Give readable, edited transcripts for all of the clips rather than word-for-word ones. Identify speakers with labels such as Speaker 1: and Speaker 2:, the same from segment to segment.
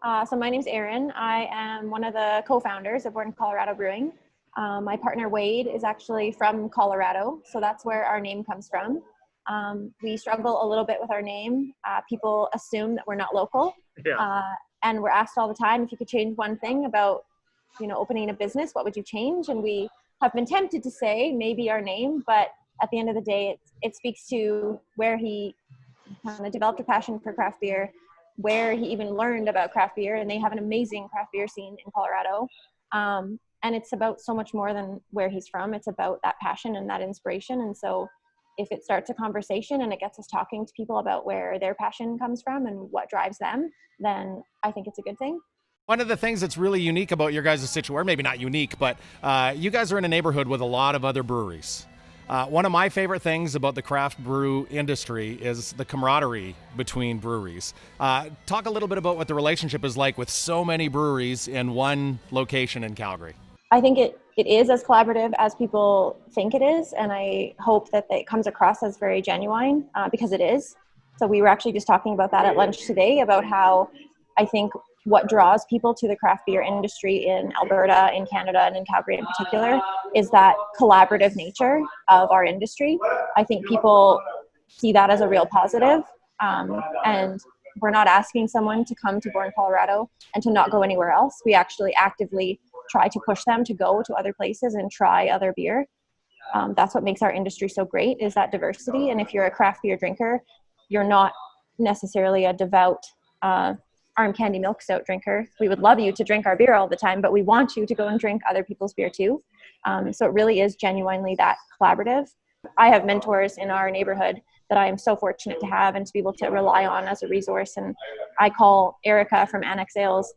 Speaker 1: So my name's Erin. I am one of the co-founders of Born Colorado Brewing. My partner Wade is actually from Colorado, so that's where our name comes from. We struggle a little bit with our name. People assume that we're not local, and we're asked all the time if you could change one thing about, opening a business, what would you change? And we have been tempted to say maybe our name, but at the end of the day, it speaks to where he kind of developed a passion for craft beer, where he even learned about craft beer, and they have an amazing craft beer scene in Colorado. And it's about so much more than where he's from. It's about that passion and that inspiration. And so if it starts a conversation and it gets us talking to people about where their passion comes from and what drives them, then I think it's a good thing.
Speaker 2: One of the things that's really unique about your guys' situation, or maybe not unique, but you guys are in a neighborhood with a lot of other breweries. One of my favorite things about the craft brew industry is the camaraderie between breweries. Talk a little bit about what the relationship is like with so many breweries in one location in Calgary.
Speaker 1: I think it is as collaborative as people think it is, and I hope that it comes across as very genuine, because it is. So we were actually just talking about that at lunch today, about how I think what draws people to the craft beer industry in Alberta, in Canada, and in Calgary in particular is that collaborative nature of our industry. I think people see that as a real positive, and we're not asking someone to come to Born Colorado and to not go anywhere else. We actually actively try to push them to go to other places and try other beer. That's what makes our industry so great, is that diversity. And if you're a craft beer drinker, you're not necessarily a devout arm candy milk stout drinker. We would love you to drink our beer all the time, but we want you to go and drink other people's beer too. So it really is genuinely that collaborative. I have mentors in our neighborhood that I am so fortunate to have and to be able to rely on as a resource. And I call Erica from Annex Ales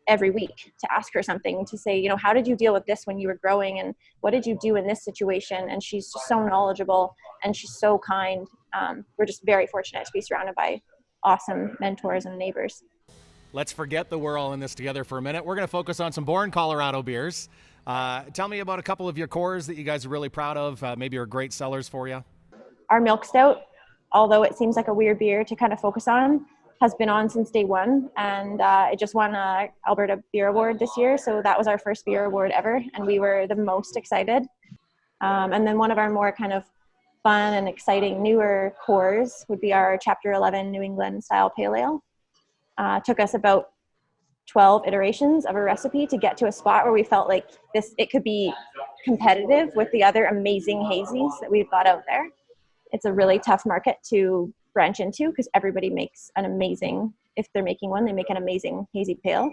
Speaker 1: every week to ask her something, to say, how did you deal with this when you were growing, and what did you do in this situation? And she's just so knowledgeable and she's so kind. We're just very fortunate to be surrounded by awesome mentors and neighbors.
Speaker 2: Let's forget that we're all in this together for a minute. We're going to focus on some Born Colorado beers. Tell me about a couple of your cores that you guys are really proud of, maybe are great sellers for you.
Speaker 1: Our milk stout, although it seems like a weird beer to kind of focus on, has been on since day one, and it just won an Alberta Beer Award this year. So that was our first beer award ever, and we were the most excited. And then one of our more kind of fun and exciting newer cores would be our Chapter 11 New England style pale ale. Took us about 12 iterations of a recipe to get to a spot where we felt like it could be competitive with the other amazing hazies that we've got out there. It's a really tough market to branch into because everybody makes an amazing, if they're making one, they make an amazing hazy pale.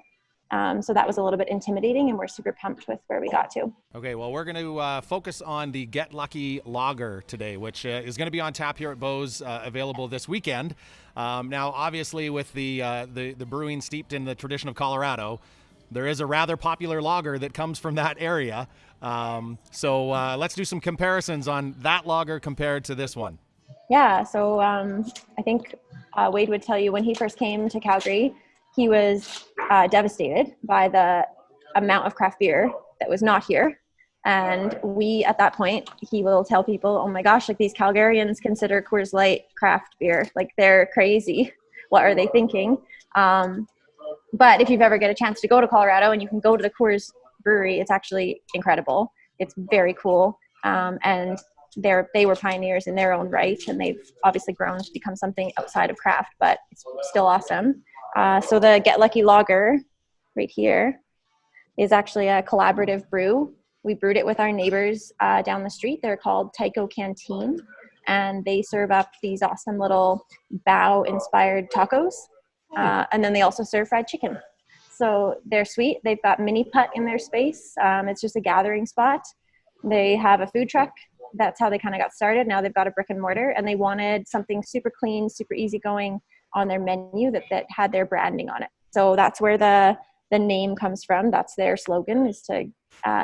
Speaker 1: So that was a little bit intimidating, and we're super pumped with where we got to.
Speaker 2: Okay, well, we're going to focus on the Get Lucky Lager today, which is going to be on tap here at Beau's, available this weekend. Now, obviously, with the brewing steeped in the tradition of Colorado, there is a rather popular lager that comes from that area. So let's do some comparisons on that lager compared to this one.
Speaker 1: Yeah, so I think Wade would tell you when he first came to Calgary, he was devastated by the amount of craft beer that was not here. And we, at that point, he will tell people, oh my gosh, like these Calgarians consider Coors Light craft beer. Like they're crazy. What are they thinking? But if you've ever get a chance to go to Colorado and you can go to the Coors brewery, it's actually incredible. It's very cool. And they were pioneers in their own right, and they've obviously grown to become something outside of craft, but it's still awesome. So the Get Lucky Lager right here is actually a collaborative brew. We brewed it with our neighbors down the street. They're called Taiko Canteen, and they serve up these awesome little bout-inspired tacos. And then they also serve fried chicken. So they're sweet. They've got mini putt in their space. It's just a gathering spot. They have a food truck. That's how they kind of got started. Now they've got a brick and mortar, and they wanted something super clean, super easygoing on their menu that had their branding on it. So that's where the name comes from. That's their slogan, is to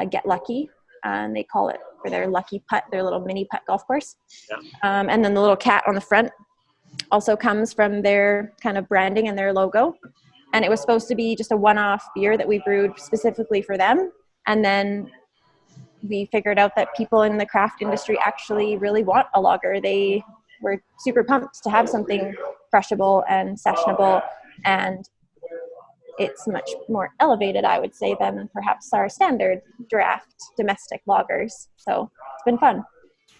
Speaker 1: get lucky. And they call it for their lucky putt, their little mini putt golf course. Yeah. And then the little cat on the front also comes from their kind of branding and their logo. And it was supposed to be just a one-off beer that we brewed specifically for them. And then we figured out that people in the craft industry actually really want a lager. They were super pumped to have something crushable and sessionable and it's much more elevated, I would say, than perhaps our standard draft domestic lagers. So it's been fun.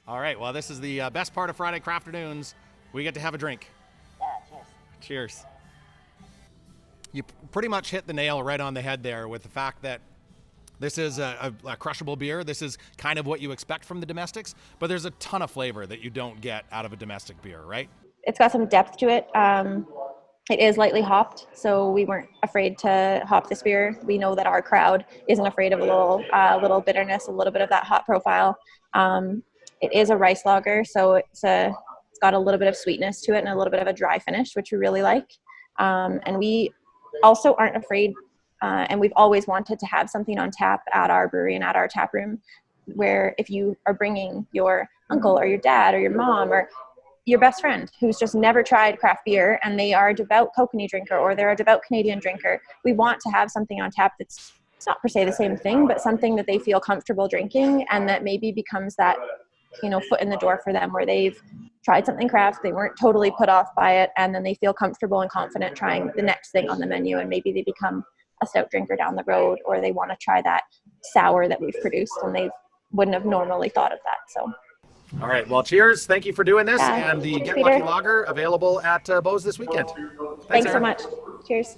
Speaker 2: All right. Well, this is the best part of Friday CRAFTernoons. We get to have a drink.
Speaker 3: Yeah, cheers.
Speaker 2: Cheers. You pretty much hit the nail right on the head there with the fact that this is a crushable beer. This is kind of what you expect from the domestics, but there's a ton of flavor that you don't get out of a domestic beer, right?
Speaker 1: It's got some depth to it. It is lightly hopped, so we weren't afraid to hop this beer. We know that our crowd isn't afraid of a little bitterness, a little bit of that hop profile. It is a rice lager, so it's got a little bit of sweetness to it and a little bit of a dry finish, which we really like. And we also aren't afraid, and we've always wanted to have something on tap at our brewery and at our tap room, where if you are bringing your uncle or your dad or your mom or your best friend who's just never tried craft beer and they are a devout kokanee drinker or they're a devout Canadian drinker, we want to have something on tap that's not per se the same thing, but something that they feel comfortable drinking and that maybe becomes that, foot in the door for them where they've tried something craft, they weren't totally put off by it, and then they feel comfortable and confident trying the next thing on the menu, and maybe they become a stout drinker down the road, or they want to try that sour that we've produced and they wouldn't have normally thought of that. So
Speaker 2: all right. Well, cheers. Thank you for doing this.
Speaker 1: Yeah.
Speaker 2: And the
Speaker 1: Cheers,
Speaker 2: Get
Speaker 1: Peter.
Speaker 2: Lucky Lager available at Bose this weekend.
Speaker 1: Thanks so
Speaker 2: Erin.
Speaker 1: much. Cheers.